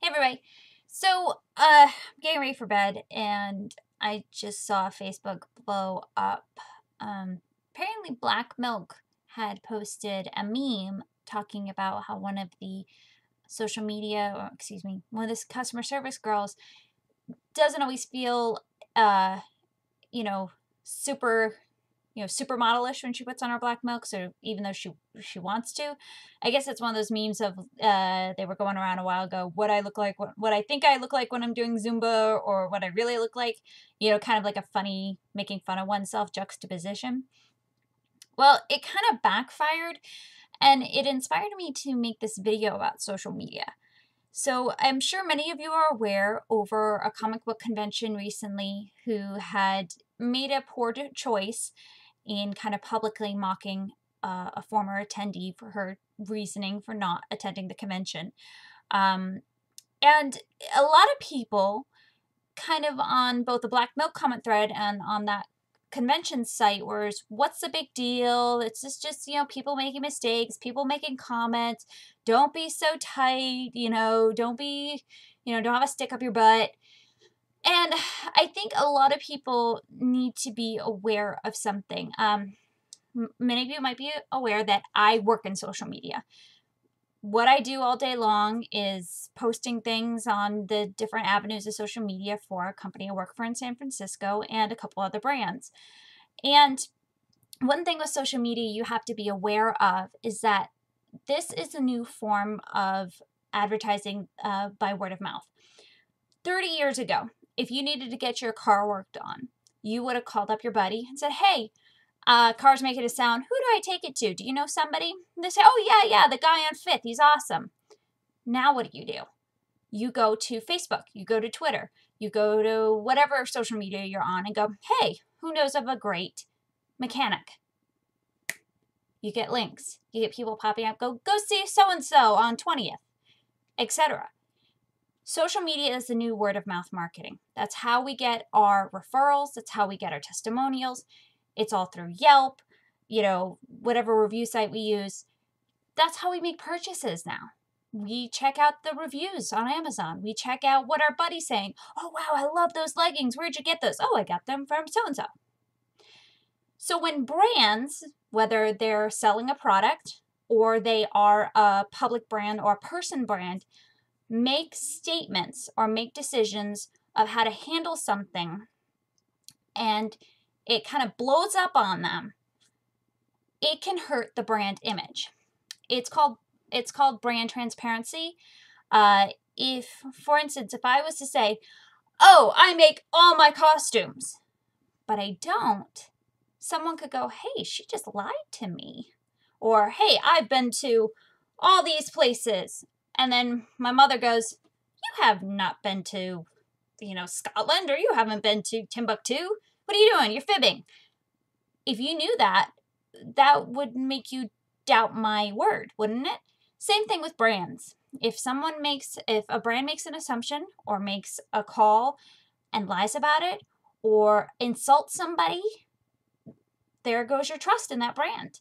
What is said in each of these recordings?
everybody. So, getting ready for bed, and I just saw Facebook blow up. Apparently, Black Milk had posted a meme talking about how one of the social media, or excuse me, one of the customer service girls doesn't always feel, you know, super supermodelish when she puts on her black milk. So even though she wants to, I guess it's one of those memes of they were going around a while ago. What I look like, what I think I look like when I'm doing Zumba, or what I really look like. Kind of like a funny making fun of oneself juxtaposition. Well, it kind of backfired, and it inspired me to make this video about social media. So I'm sure many of you are aware over a comic book convention recently who had made a poor choice in kind of publicly mocking a former attendee for her reasoning for not attending the convention. And a lot of people kind of on both the Black Milk comment thread and on that convention site was, what's the big deal? It's just people making mistakes, people making comments. Don't be so tight, don't be, don't have a stick up your butt. And I think a lot of people need to be aware of something. Many of you might be aware that I work in social media. What I do all day long is posting things on the different avenues of social media for a company I work for in San Francisco and a couple other brands. And one thing with social media you have to be aware of is that this is a new form of advertising by word of mouth. 30 years ago, if you needed to get your car worked on, you would have called up your buddy and said, hey, car's making a sound. Who do I take it to? Do you know somebody? And they say, oh, yeah, the guy on 5th. He's awesome. Now what do? You go to Facebook. You go to Twitter. You go to whatever social media you're on and go, hey, who knows of a great mechanic? You get links. You get people popping up. Go see so-and-so on 20th, etc. Social media is the new word of mouth marketing. That's how we get our referrals. That's how we get our testimonials. It's all through Yelp, whatever review site we use. That's how we make purchases now. We check out the reviews on Amazon. We check out what our buddy's saying. Oh, wow, I love those leggings. Where'd you get those? Oh, I got them from so-and-so. So when brands, whether they're selling a product or they are a public brand or a person brand, make statements or make decisions of how to handle something, and it kind of blows up on them, it can hurt the brand image. It's called brand transparency. If, for instance, if I was to say, oh, I make all my costumes, but I don't, someone could go, hey, she just lied to me. Or, hey, I've been to all these places. And then my mother goes, you have not been to, Scotland, or you haven't been to Timbuktu. What are you doing? You're fibbing. If you knew that, that would make you doubt my word, wouldn't it? Same thing with brands. If a brand makes an assumption or makes a call and lies about it or insults somebody, there goes your trust in that brand.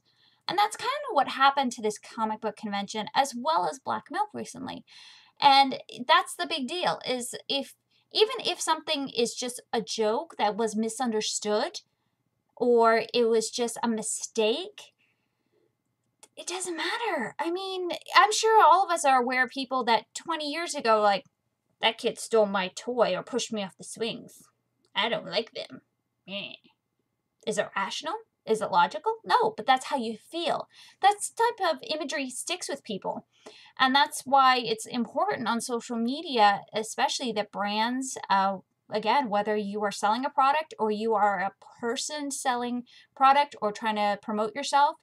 And that's kind of what happened to this comic book convention as well as Black Milk recently. And that's the big deal, is even if something is just a joke that was misunderstood or it was just a mistake, it doesn't matter. I mean, I'm sure all of us are aware of people that 20 years ago, like, that kid stole my toy or pushed me off the swings. I don't like them. Is it rational? Is it logical? No, but that's how you feel. That type of imagery sticks with people. And that's why it's important on social media, especially that brands, again, whether you are selling a product or you are a person selling product or trying to promote yourself,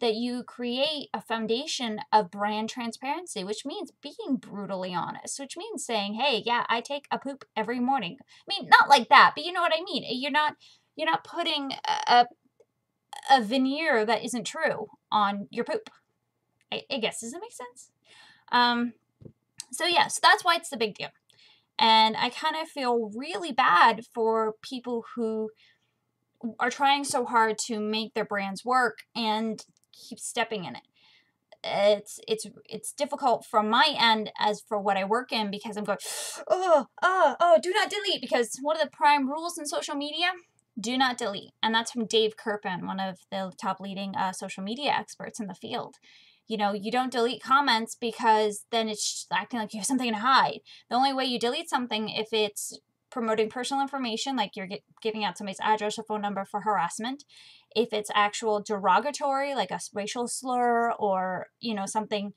that you create a foundation of brand transparency, which means being brutally honest, which means saying, hey, yeah, I take a poop every morning. I mean, not like that, but you know what I mean. You're not putting a veneer that isn't true on your poop. I guess, does that make sense? So that's why it's the big deal. And I kind of feel really bad for people who are trying so hard to make their brands work and keep stepping in it. it's difficult from my end as for what I work in, because I'm going, do not delete, because one of the prime rules in social media, do not delete. And that's from Dave Kerpen, one of the top leading social media experts in the field. You know, you don't delete comments because then it's acting like you have something to hide. The only way you delete something, if it's promoting personal information, like you're giving out somebody's address or phone number for harassment, if it's actual derogatory, like a racial slur, or, you know, something,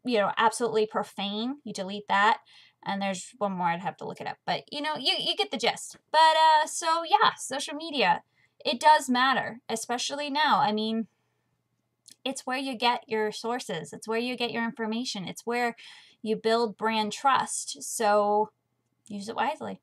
you know, absolutely profane, you delete that. And there's one more, I'd have to look it up, but you know, you get the gist. But so yeah, social media, it does matter, especially now. I mean, it's where you get your sources, it's where you get your information, it's where you build brand trust. So use it wisely.